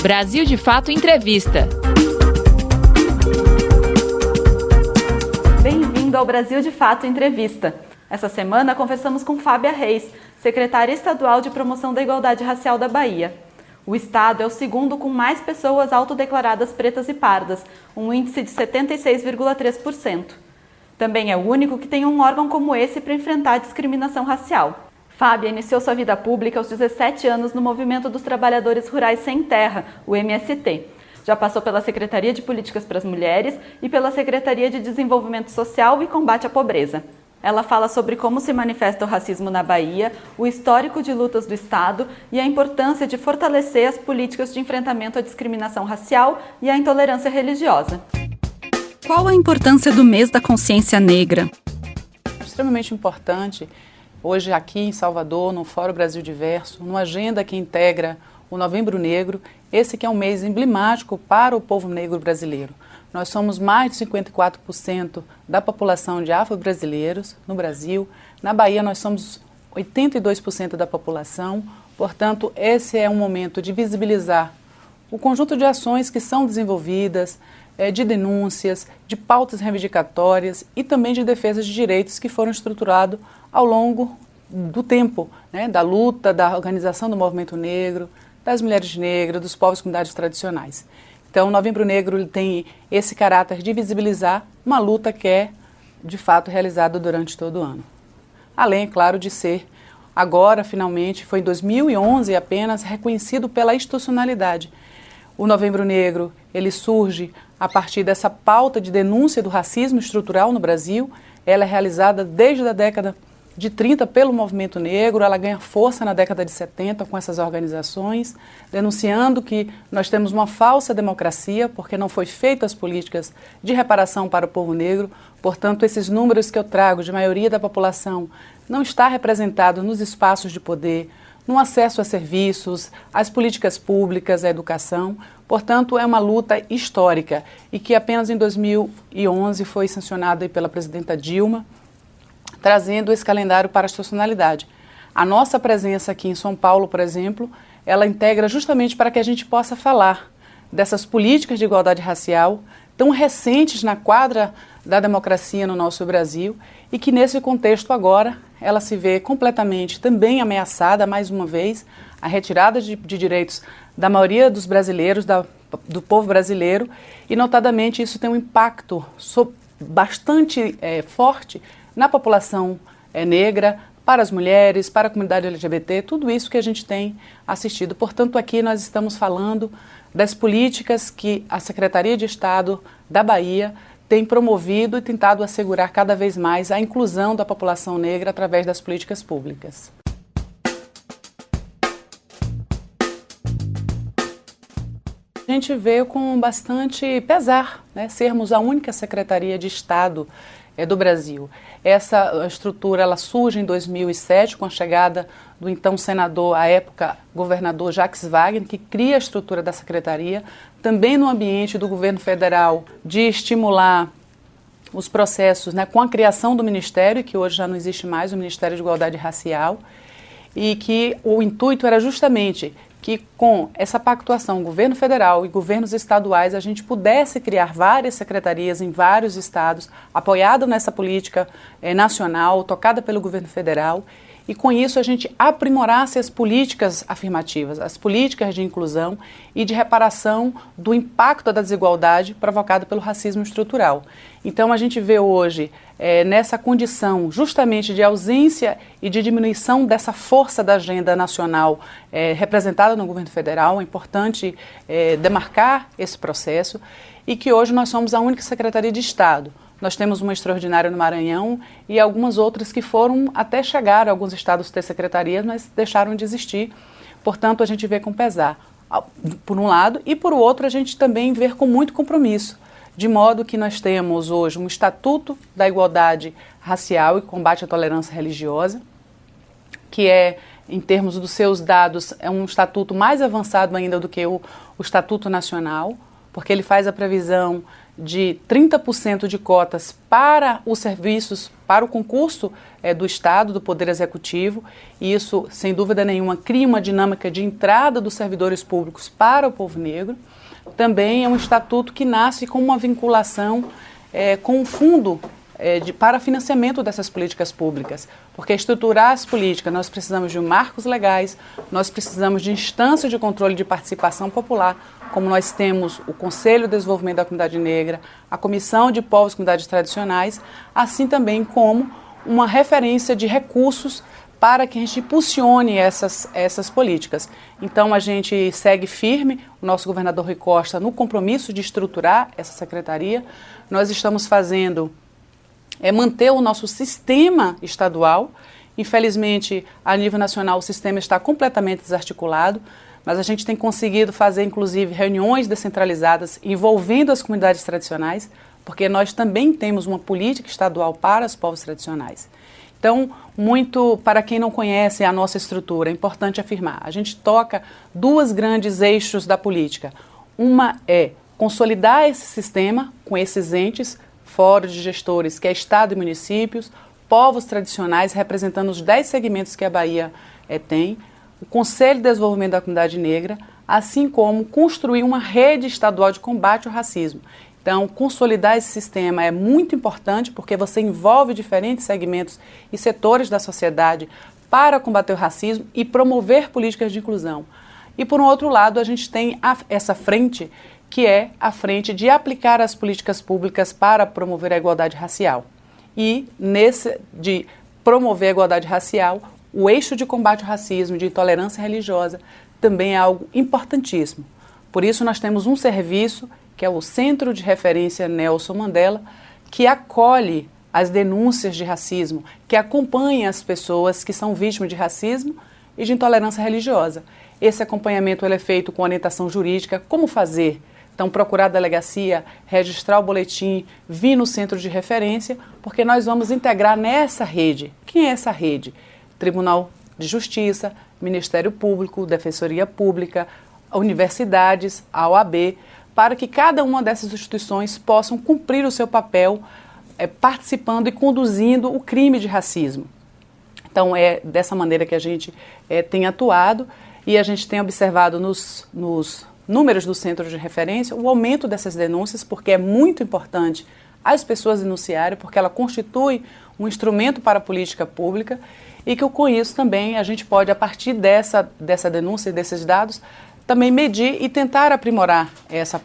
Brasil de Fato Entrevista. Bem-vindo ao Brasil de Fato Entrevista. Essa semana conversamos com Fábia Reis, secretária estadual de Promoção da Igualdade Racial da Bahia. O estado é o segundo com mais pessoas autodeclaradas pretas e pardas, um índice de 76,3%. Também é o único que tem um órgão como esse para enfrentar a discriminação racial. Fábia iniciou sua vida pública aos 17 anos no Movimento dos Trabalhadores Rurais Sem Terra, o MST. Já passou pela Secretaria de Políticas para as Mulheres e pela Secretaria de Desenvolvimento Social e Combate à Pobreza. Ela fala sobre como se manifesta o racismo na Bahia, o histórico de lutas do Estado e a importância de fortalecer as políticas de enfrentamento à discriminação racial e à intolerância religiosa. Qual a importância do Mês da Consciência Negra? Extremamente importante, hoje aqui em Salvador, no Fórum Brasil Diverso, numa agenda que integra o Novembro Negro, esse que é um mês emblemático para o povo negro brasileiro. Nós somos mais de 54% da população de afro-brasileiros no Brasil. Na Bahia nós somos 82% da população, portanto esse é um momento de visibilizar o conjunto de ações que são desenvolvidas, de denúncias, de pautas reivindicatórias e também de defesa de direitos que foram estruturados ao longo do tempo, da luta, da organização do movimento negro, das mulheres negras, dos povos e comunidades tradicionais. Então, o Novembro Negro ele tem esse caráter de visibilizar uma luta que é, de fato, realizada durante todo o ano. Além, claro, de ser, agora, finalmente, foi em 2011 apenas, reconhecido pela institucionalidade. O Novembro Negro, ele surge a partir dessa pauta de denúncia do racismo estrutural no Brasil. Ela é realizada desde a década de 30 pelo movimento negro, ela ganha força na década de 70 com essas organizações, denunciando que nós temos uma falsa democracia, porque não foi feitas as políticas de reparação para o povo negro, portanto esses números que eu trago de maioria da população não está representado nos espaços de poder, no acesso a serviços, às políticas públicas, à educação, portanto é uma luta histórica e que apenas em 2011 foi sancionada pela presidenta Dilma, trazendo esse calendário para a institucionalidade. A nossa presença aqui em São Paulo, por exemplo, ela integra justamente para que a gente possa falar dessas políticas de igualdade racial tão recentes na quadra da democracia no nosso Brasil e que nesse contexto agora ela se vê completamente também ameaçada, mais uma vez, a retirada de direitos da maioria dos brasileiros, do povo brasileiro e notadamente isso tem um impacto bastante forte na população negra, para as mulheres, para a comunidade LGBT, tudo isso que a gente tem assistido. Portanto, aqui nós estamos falando das políticas que a Secretaria de Estado da Bahia tem promovido e tentado assegurar cada vez mais a inclusão da população negra através das políticas públicas. A gente veio com bastante pesar, sermos a única Secretaria de Estado do Brasil. Essa estrutura ela surge em 2007 com a chegada do então senador, à época governador Jacques Wagner, que cria a estrutura da secretaria, também no ambiente do governo federal de estimular os processos com a criação do ministério, que hoje já não existe mais, o Ministério de Igualdade Racial, e que o intuito era justamente que com essa pactuação, governo federal e governos estaduais, a gente pudesse criar várias secretarias em vários estados, apoiado nessa política nacional, tocada pelo governo federal, e com isso a gente aprimorasse as políticas afirmativas, as políticas de inclusão e de reparação do impacto da desigualdade provocado pelo racismo estrutural. Então a gente vê hoje nessa condição justamente de ausência e de diminuição dessa força da agenda nacional representada no governo federal, é importante demarcar esse processo e que hoje nós somos a única Secretaria de Estado. Nós temos uma extraordinária no Maranhão e algumas outras que foram até chegar a alguns estados ter secretarias, mas deixaram de existir. Portanto, a gente vê com pesar, por um lado, e por outro a gente também vê com muito compromisso, de modo que nós temos hoje um Estatuto da Igualdade Racial e Combate à Tolerância Religiosa, que em termos dos seus dados, é um estatuto mais avançado ainda do que o Estatuto Nacional, porque ele faz a previsão de 30% de cotas para os serviços, para o concurso do Estado, do Poder Executivo, e isso, sem dúvida nenhuma, cria uma dinâmica de entrada dos servidores públicos para o povo negro. Também é um estatuto que nasce com uma vinculação com o fundo para financiamento dessas políticas públicas, porque estruturar as políticas nós precisamos de marcos legais, nós precisamos de instâncias de controle de participação popular, como nós temos o Conselho de Desenvolvimento da Comunidade Negra, a Comissão de Povos e Comunidades Tradicionais, assim também como uma referência de recursos para que a gente impulsione essas políticas. Então a gente segue firme, o nosso governador Rui Costa, no compromisso de estruturar essa secretaria. Nós estamos manter o nosso sistema estadual. Infelizmente, a nível nacional, o sistema está completamente desarticulado, mas a gente tem conseguido fazer, inclusive, reuniões descentralizadas envolvendo as comunidades tradicionais, porque nós também temos uma política estadual para os povos tradicionais. Então, muito para quem não conhece a nossa estrutura, é importante afirmar, a gente toca dois grandes eixos da política. Uma é consolidar esse sistema com esses entes, fóruns de gestores, que é Estado e municípios, povos tradicionais, representando os 10 segmentos que a Bahia tem, o Conselho de Desenvolvimento da Comunidade Negra, assim como construir uma rede estadual de combate ao racismo. Então, consolidar esse sistema é muito importante porque você envolve diferentes segmentos e setores da sociedade para combater o racismo e promover políticas de inclusão. E, por um outro lado, a gente tem essa frente, que é a frente de aplicar as políticas públicas para promover a igualdade racial. E, de promover a igualdade racial, o eixo de combate ao racismo, de intolerância religiosa, também é algo importantíssimo. Por isso, nós temos um serviço, que é o Centro de Referência Nelson Mandela, que acolhe as denúncias de racismo, que acompanha as pessoas que são vítimas de racismo e de intolerância religiosa. Esse acompanhamento ele é feito com orientação jurídica, como fazer. Então, procurar a delegacia, registrar o boletim, vir no centro de referência, porque nós vamos integrar nessa rede. Quem é essa rede? Tribunal de Justiça, Ministério Público, Defensoria Pública, universidades, a OAB, para que cada uma dessas instituições possam cumprir o seu papel participando e conduzindo o crime de racismo. Então, é dessa maneira que a gente tem atuado e a gente tem observado nos números do centro de referência o aumento dessas denúncias, porque é muito importante as pessoas denunciarem, porque ela constitui um instrumento para a política pública e que com isso também a gente pode, a partir dessa denúncia e desses dados, também medir e tentar aprimorar essa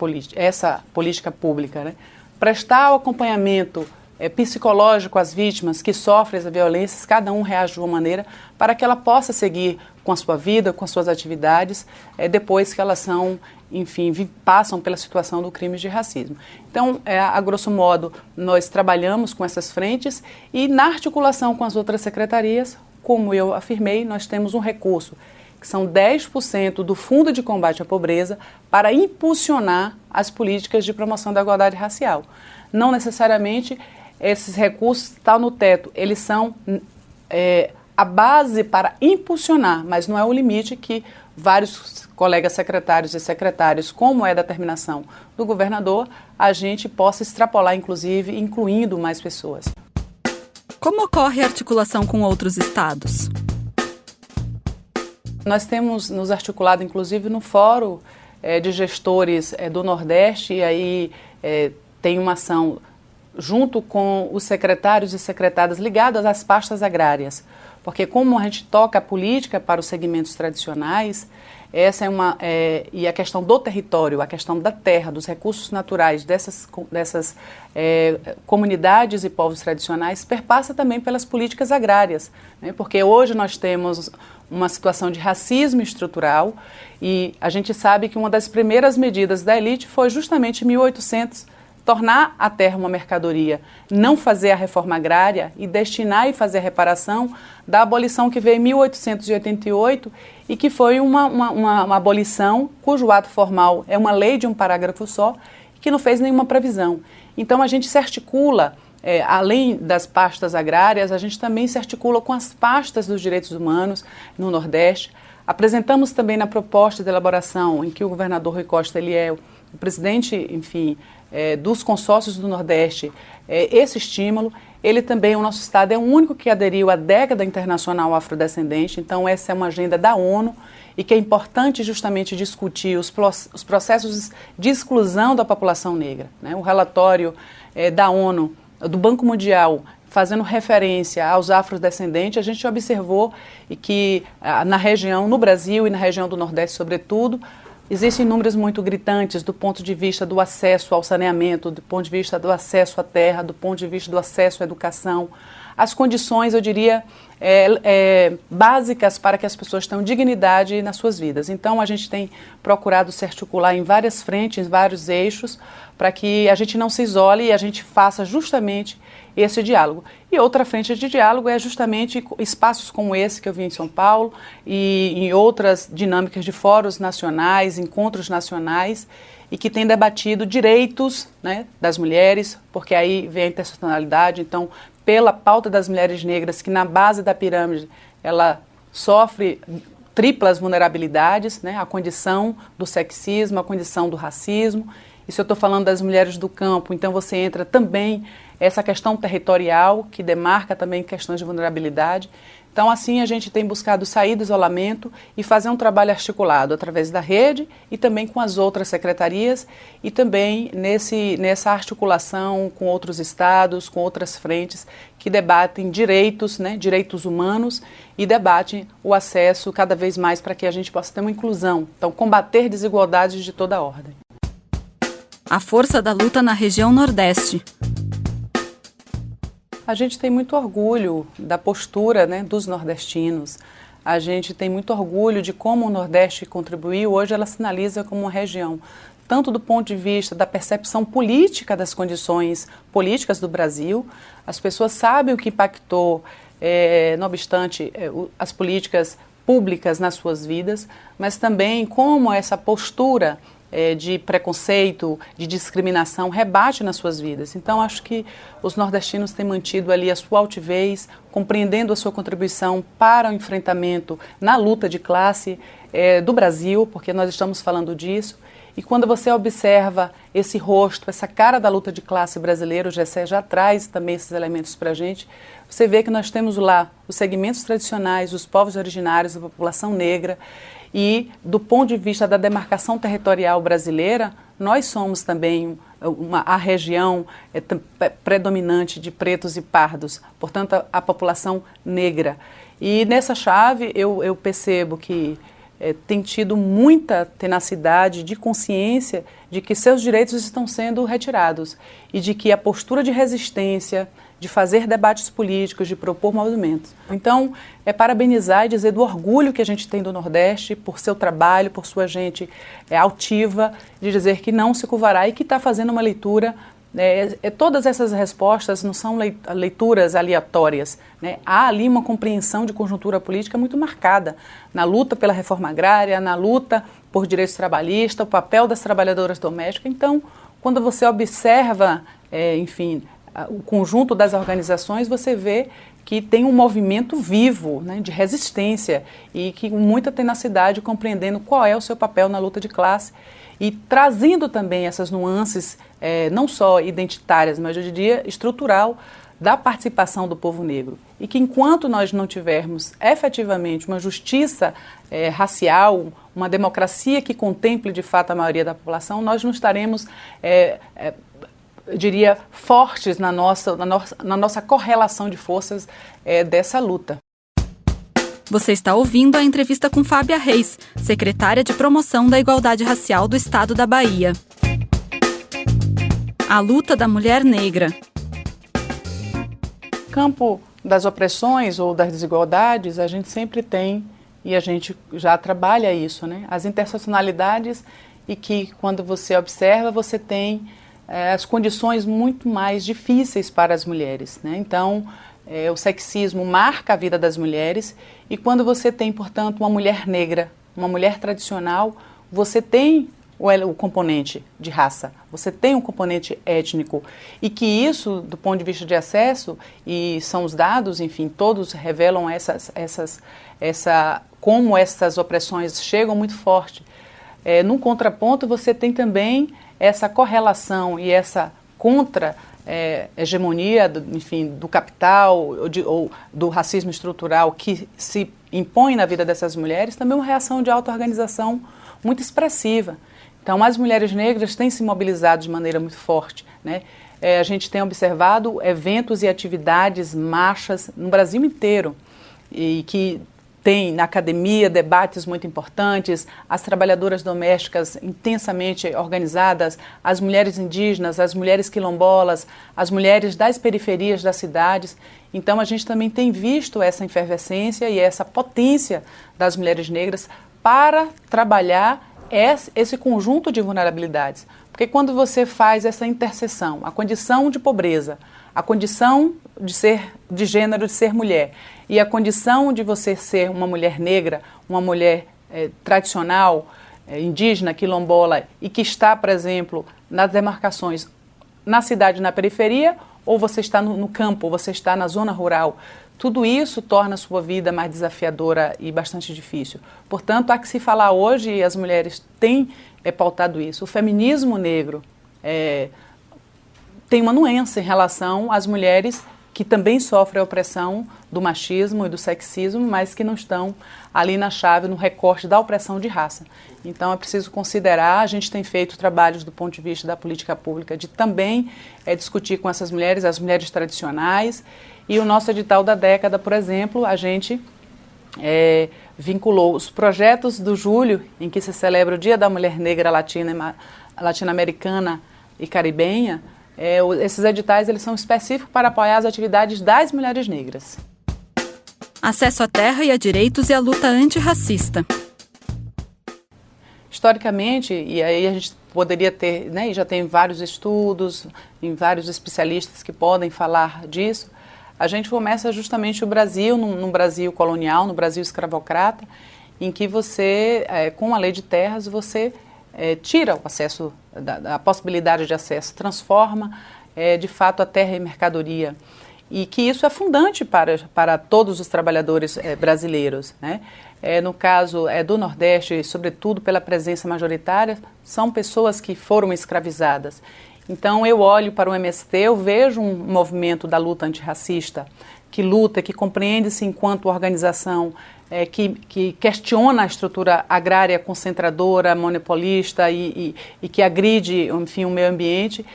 política pública, né? Prestar o acompanhamento psicológico às vítimas que sofrem as violências, cada um reage de uma maneira, para que ela possa seguir com a sua vida, com as suas atividades, depois que elas passam pela situação do crime de racismo. Então, a grosso modo, nós trabalhamos com essas frentes e na articulação com as outras secretarias, como eu afirmei, nós temos um recurso que são 10% do Fundo de Combate à Pobreza para impulsionar as políticas de promoção da igualdade racial. Não necessariamente esses recursos estão no teto, eles são a base para impulsionar, mas não é o limite que vários colegas secretários e secretárias, como é da determinação do governador, a gente possa extrapolar, inclusive, incluindo mais pessoas. Como ocorre a articulação com outros estados? Nós temos nos articulado, inclusive, no Fórum de Gestores do Nordeste, e aí tem uma ação junto com os secretários e secretárias ligadas às pastas agrárias, porque como a gente toca a política para os segmentos tradicionais, essa e a questão do território, a questão da terra, dos recursos naturais dessas comunidades e povos tradicionais perpassa também pelas políticas agrárias, né? Porque hoje nós temos uma situação de racismo estrutural e a gente sabe que uma das primeiras medidas da elite foi justamente em 1800 tornar a terra uma mercadoria, não fazer a reforma agrária e destinar e fazer a reparação da abolição que veio em 1888 e que foi uma abolição cujo ato formal é uma lei de um parágrafo só e que não fez nenhuma previsão. Então a gente se articula, além das pastas agrárias, a gente também se articula com as pastas dos direitos humanos no Nordeste. Apresentamos também na proposta de elaboração em que o governador Rui Costa ele é o presidente, dos consórcios do Nordeste esse estímulo. Ele também, o nosso estado é o único que aderiu à década internacional afrodescendente, então essa é uma agenda da ONU e que é importante justamente discutir os processos de exclusão da população negra, né? O relatório da ONU, do Banco Mundial, fazendo referência aos afrodescendentes, a gente observou que na região, no Brasil e na região do Nordeste sobretudo, existem números muito gritantes do ponto de vista do acesso ao saneamento, do ponto de vista do acesso à terra, do ponto de vista do acesso à educação. As condições, eu diria, básicas para que as pessoas tenham dignidade nas suas vidas. Então, a gente tem procurado se articular em várias frentes, em vários eixos, para que a gente não se isole e a gente faça justamente esse diálogo. E outra frente de diálogo é justamente espaços como esse que eu vi em São Paulo e em outras dinâmicas de fóruns nacionais, encontros nacionais, e que tem debatido direitos, né, das mulheres, porque aí vem a interseccionalidade. Então, pela pauta das mulheres negras, que na base da pirâmide ela sofre triplas vulnerabilidades, né, a condição do sexismo, a condição do racismo. E se eu estou falando das mulheres do campo, então você entra também essa questão territorial, que demarca também questões de vulnerabilidade. Então, assim, a gente tem buscado sair do isolamento e fazer um trabalho articulado através da rede e também com as outras secretarias e também nessa articulação com outros estados, com outras frentes que debatem direitos, né, direitos humanos e debatem o acesso cada vez mais para que a gente possa ter uma inclusão. Então, combater desigualdades de toda a ordem. A força da luta na região Nordeste. A gente tem muito orgulho da postura, né, dos nordestinos. A gente tem muito orgulho de como o Nordeste contribuiu. Hoje ela sinaliza como uma região, tanto do ponto de vista da percepção política das condições políticas do Brasil. As pessoas sabem o que impactou, não obstante, as políticas públicas nas suas vidas, mas também como essa postura de preconceito, de discriminação, rebate nas suas vidas. Então, acho que os nordestinos têm mantido ali a sua altivez, compreendendo a sua contribuição para o enfrentamento na luta de classe do Brasil, porque nós estamos falando disso. E quando você observa esse rosto, essa cara da luta de classe brasileira, o GCE já traz também esses elementos para a gente, você vê que nós temos lá os segmentos tradicionais, os povos originários, a população negra, e do ponto de vista da demarcação territorial brasileira, nós somos também a região predominante de pretos e pardos, portanto a população negra. E nessa chave eu percebo que tem tido muita tenacidade de consciência de que seus direitos estão sendo retirados e de que a postura de resistência, de fazer debates políticos, de propor movimentos. Então, parabenizar e dizer do orgulho que a gente tem do Nordeste por seu trabalho, por sua gente altiva, de dizer que não se curvará e que está fazendo uma leitura. Todas essas respostas não são leituras aleatórias, né? Há ali uma compreensão de conjuntura política muito marcada na luta pela reforma agrária, na luta por direitos trabalhistas, o papel das trabalhadoras domésticas. Então, quando você observa, o conjunto das organizações, você vê que tem um movimento vivo, né, de resistência e que com muita tenacidade compreendendo qual é o seu papel na luta de classe e trazendo também essas nuances não só identitárias, mas eu diria estrutural da participação do povo negro. E que enquanto nós não tivermos efetivamente uma justiça racial, uma democracia que contemple de fato a maioria da população, nós não estaremos eu diria, fortes na nossa correlação de forças dessa luta. Você está ouvindo a entrevista com Fábia Reis, secretária de Promoção da Igualdade Racial do Estado da Bahia. A luta da mulher negra. Campo das opressões ou das desigualdades, a gente sempre tem, e a gente já trabalha isso, né? As interseccionalidades e que quando você observa, você tem as condições muito mais difíceis para as mulheres, né? Então, o sexismo marca a vida das mulheres e quando você tem, portanto, uma mulher negra, uma mulher tradicional, você tem o componente de raça, você tem um componente étnico e que isso, do ponto de vista de acesso, e são os dados, enfim, todos revelam como essas opressões chegam muito forte. num contraponto, você tem também essa correlação e essa contra-hegemonia, do capital ou do racismo estrutural que se impõe na vida dessas mulheres, também uma reação de auto-organização muito expressiva. Então, as mulheres negras têm se mobilizado de maneira muito forte, né? A gente tem observado eventos e atividades, marchas no Brasil inteiro, e que tem na academia debates muito importantes, as trabalhadoras domésticas intensamente organizadas, as mulheres indígenas, as mulheres quilombolas, as mulheres das periferias das cidades. Então a gente também tem visto essa efervescência e essa potência das mulheres negras para trabalhar esse conjunto de vulnerabilidades. Porque quando você faz essa interseção, a condição de pobreza, a condição de gênero, de ser mulher, e a condição de você ser uma mulher negra, uma mulher tradicional, indígena, quilombola, e que está, por exemplo, nas demarcações na cidade, na periferia, ou você está no campo, ou você está na zona rural, tudo isso torna a sua vida mais desafiadora e bastante difícil. Portanto, há que se falar hoje, e as mulheres têm pautado isso, o feminismo negro tem uma nuance em relação às mulheres que também sofrem a opressão do machismo e do sexismo, mas que não estão ali na chave, no recorte da opressão de raça. Então é preciso considerar, a gente tem feito trabalhos do ponto de vista da política pública de também discutir com essas mulheres, as mulheres tradicionais, e o nosso edital da década, por exemplo, a gente vinculou os projetos do julho, em que se celebra o Dia da Mulher Negra Latino-Americana e Caribenha. Esses editais eles são específicos para apoiar as atividades das mulheres negras. Acesso à terra e a direitos e a luta antirracista. Historicamente, e aí a gente poderia ter, e já tem vários estudos, em vários especialistas que podem falar disso, a gente começa justamente o Brasil, num Brasil colonial, no Brasil escravocrata, em que você, com a lei de terras, você tira o acesso, a possibilidade de acesso, transforma de fato a terra em mercadoria. E que isso é fundante para todos os trabalhadores brasileiros, né? No caso do Nordeste, sobretudo pela presença majoritária, são pessoas que foram escravizadas. Então eu olho para o MST, eu vejo um movimento da luta antirracista, que luta, que compreende-se enquanto organização, que questiona a estrutura agrária concentradora, monopolista e que agride, enfim, o meio ambiente,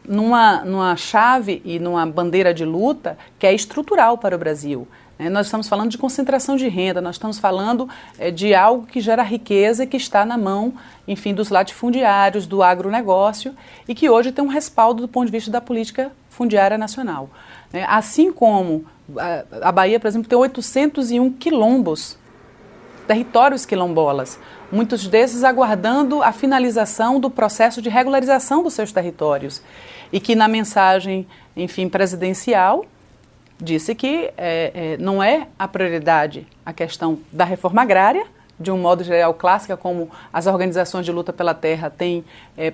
numa chave e numa bandeira de luta que é estrutural para o Brasil. Nós estamos falando de concentração de renda, nós estamos falando de algo que gera riqueza e que está na mão, enfim, dos latifundiários, do agronegócio, e que hoje tem um respaldo do ponto de vista da política fundiária nacional. Assim como a Bahia, por exemplo, tem 801 quilombos, territórios quilombolas, muitos desses aguardando a finalização do processo de regularização dos seus territórios, e que na mensagem, enfim, presidencial, disse que não é a prioridade a questão da reforma agrária, de um modo geral clássica, como as organizações de luta pela terra têm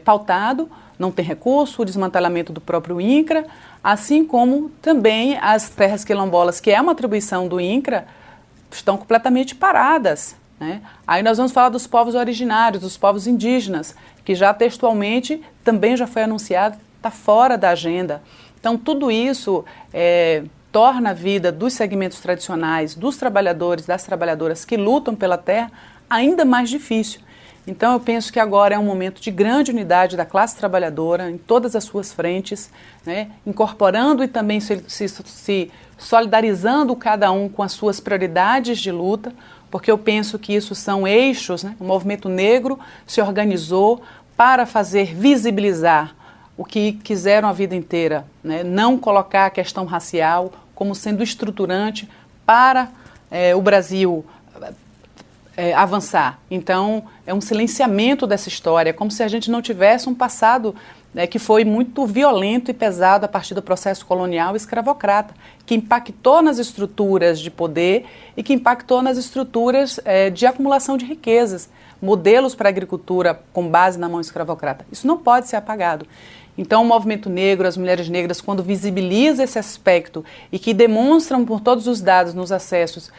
pautado, não tem recurso, o desmantelamento do próprio INCRA, assim como também as terras quilombolas, que é uma atribuição do INCRA, estão completamente paradas, né? Aí nós vamos falar dos povos originários, dos povos indígenas, que já textualmente também já foi anunciado, está fora da agenda. Então tudo isso torna a vida dos segmentos tradicionais, dos trabalhadores, das trabalhadoras que lutam pela terra, ainda mais difícil. Então eu penso que agora é um momento de grande unidade da classe trabalhadora em todas as suas frentes, né, incorporando e também se solidarizando cada um com as suas prioridades de luta, porque eu penso que isso são eixos, né? O movimento negro se organizou para fazer visibilizar o que quiseram a vida inteira, né? Não colocar a questão racial como sendo estruturante para o Brasil avançar. Então, é um silenciamento dessa história, como se a gente não tivesse um passado que foi muito violento e pesado a partir do processo colonial e escravocrata, que impactou nas estruturas de poder e que impactou nas estruturas de acumulação de riquezas, modelos para a agricultura com base na mão escravocrata. Isso não pode ser apagado. Então, o movimento negro, as mulheres negras, quando visibiliza esse aspecto e que demonstram por todos os dados nos acessos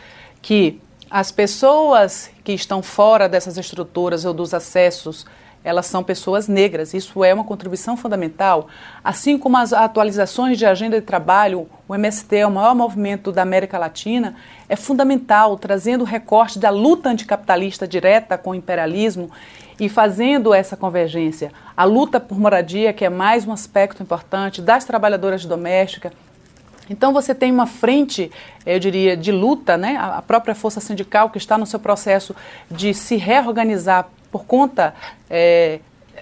que As pessoas que estão fora dessas estruturas ou dos acessos, elas são pessoas negras. Isso é uma contribuição fundamental. Assim como as atualizações de agenda de trabalho, o MST é o maior movimento da América Latina, é fundamental, trazendo o recorte da luta anticapitalista direta com o imperialismo e fazendo essa convergência. A luta por moradia, que é mais um aspecto importante, das trabalhadoras domésticas. Então você tem uma frente, eu diria, de luta, né? A própria força sindical que está no seu processo de se reorganizar por conta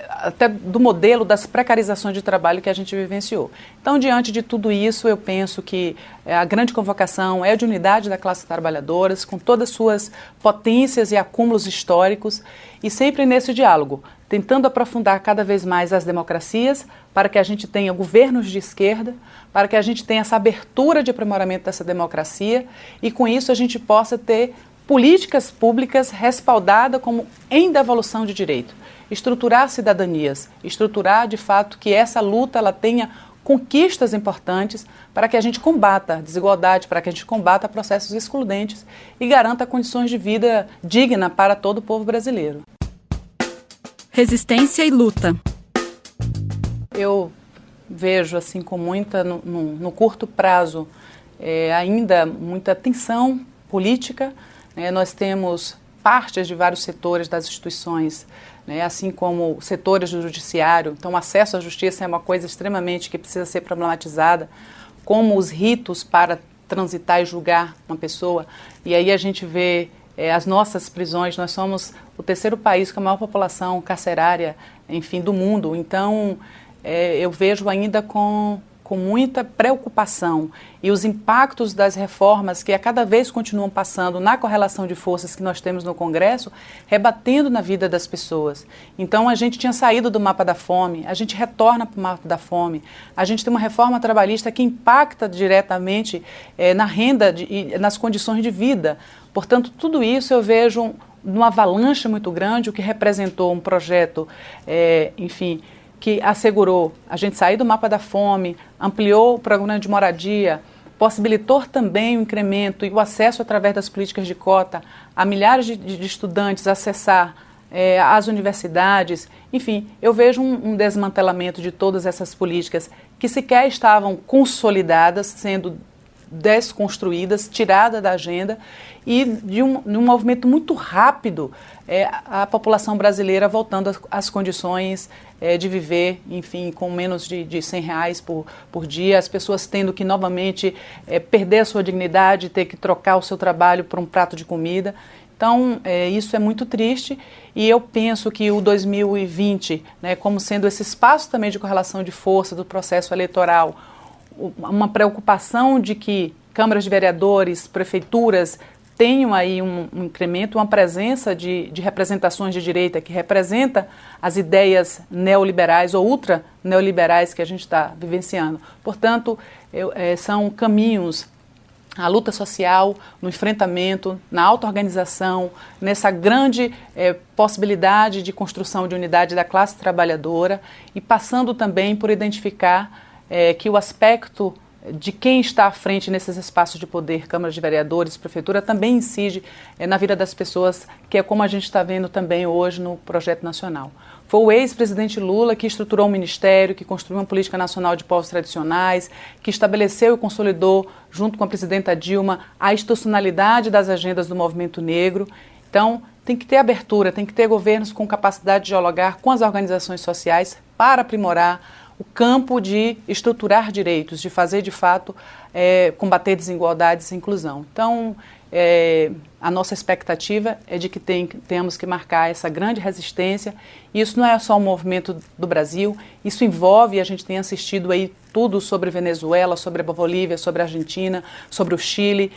até do modelo das precarizações de trabalho que a gente vivenciou. Então, diante de tudo isso, eu penso que a grande convocação é de unidade da classe trabalhadora, com todas as suas potências e acúmulos históricos, e sempre nesse diálogo, tentando aprofundar cada vez mais as democracias, para que a gente tenha governos de esquerda, para que a gente tenha essa abertura de aprimoramento dessa democracia, e com isso a gente possa ter políticas públicas respaldadas como em devolução de direito, estruturar cidadanias, estruturar de fato que essa luta ela tenha conquistas importantes para que a gente combata a desigualdade, para que a gente combata processos excludentes e garanta condições de vida digna para todo o povo brasileiro. Resistência e luta. Eu vejo assim com muita, no curto prazo, ainda muita tensão política. Nós temos partes de vários setores das instituições, assim como setores do judiciário. Então, o acesso à justiça é uma coisa extremamente que precisa ser problematizada, como os ritos para transitar e julgar uma pessoa. E aí a gente vê as nossas prisões. Nós somos o terceiro país com a maior população carcerária, enfim, do mundo. Então, eu vejo ainda com muita preocupação e os impactos das reformas que a cada vez continuam passando na correlação de forças que nós temos no Congresso, rebatendo na vida das pessoas. Então a gente tinha saído do mapa da fome, a gente retorna para o mapa da fome, a gente tem uma reforma trabalhista que impacta diretamente na renda e nas condições de vida. Portanto, tudo isso eu vejo numa avalanche muito grande, o que representou um projeto, enfim, que assegurou a gente sair do mapa da fome, ampliou o programa de moradia, possibilitou também o incremento e o acesso através das políticas de cota a milhares de estudantes acessar as universidades. Enfim, eu vejo um desmantelamento de todas essas políticas que sequer estavam consolidadas, sendo desconstruídas, tiradas da agenda, e de um movimento muito rápido, a população brasileira voltando às condições de viver, enfim, com menos de R$100 por dia, as pessoas tendo que novamente perder a sua dignidade, ter que trocar o seu trabalho por um prato de comida. Então, isso é muito triste, e eu penso que o 2020, como sendo esse espaço também de correlação de força do processo eleitoral, uma preocupação de que câmaras de vereadores, prefeituras tenham aí um incremento, uma presença de representações de direita que representa as ideias neoliberais ou ultra-neoliberais que a gente está vivenciando. Portanto, são caminhos, a luta social, no enfrentamento, na auto-organização, nessa grande possibilidade de construção de unidade da classe trabalhadora, e passando também por identificar que o aspecto de quem está à frente nesses espaços de poder, câmaras de vereadores, prefeitura, também incide na vida das pessoas, que é como a gente está vendo também hoje no projeto nacional. Foi o ex-presidente Lula que estruturou um ministério, que construiu uma política nacional de povos tradicionais, que estabeleceu e consolidou, junto com a presidenta Dilma, a institucionalidade das agendas do movimento negro. Então, tem que ter abertura, tem que ter governos com capacidade de dialogar com as organizações sociais para aprimorar o campo de estruturar direitos, de fazer de fato combater desigualdades e inclusão. Então, a nossa expectativa é de que tenhamos que marcar essa grande resistência. Isso não é só um movimento do Brasil, isso envolve, a gente tem assistido aí tudo sobre Venezuela, sobre a Bolívia, sobre a Argentina, sobre o Chile,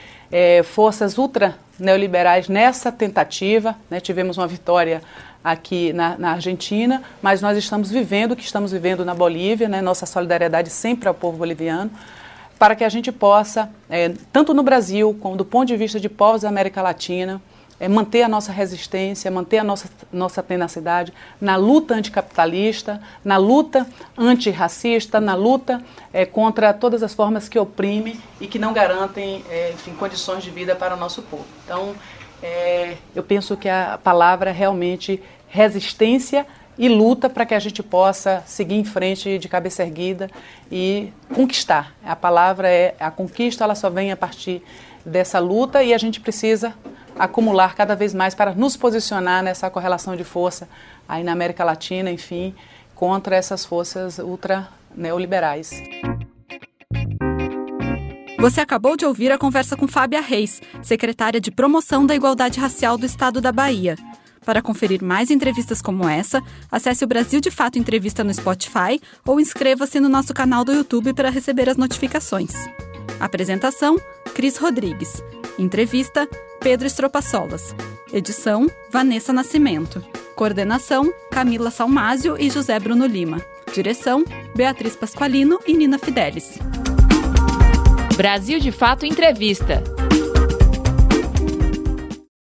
forças ultra-neoliberais nessa tentativa, tivemos uma vitória aqui na Argentina, mas nós estamos vivendo o que estamos vivendo na Bolívia, nossa solidariedade sempre ao povo boliviano, para que a gente possa, tanto no Brasil como do ponto de vista de povos da América Latina, manter a nossa resistência, manter a nossa tenacidade na luta anticapitalista, na luta antirracista, na luta contra todas as formas que oprimem e que não garantem, enfim, condições de vida para o nosso povo. Então, Eu penso que a palavra é realmente resistência e luta para que a gente possa seguir em frente de cabeça erguida e conquistar. A palavra é a conquista, ela só vem a partir dessa luta e a gente precisa acumular cada vez mais para nos posicionar nessa correlação de força aí na América Latina, enfim, contra essas forças ultra-neoliberais. Você acabou de ouvir a conversa com Fábia Reis, secretária de Promoção da Igualdade Racial do Estado da Bahia. Para conferir mais entrevistas como essa, acesse o Brasil de Fato Entrevista no Spotify ou inscreva-se no nosso canal do YouTube para receber as notificações. Apresentação, Cris Rodrigues. Entrevista, Pedro Estropaçolas. Edição, Vanessa Nascimento. Coordenação, Camila Salmásio e José Bruno Lima. Direção, Beatriz Pasqualino e Nina Fidelis. Brasil de Fato Entrevista.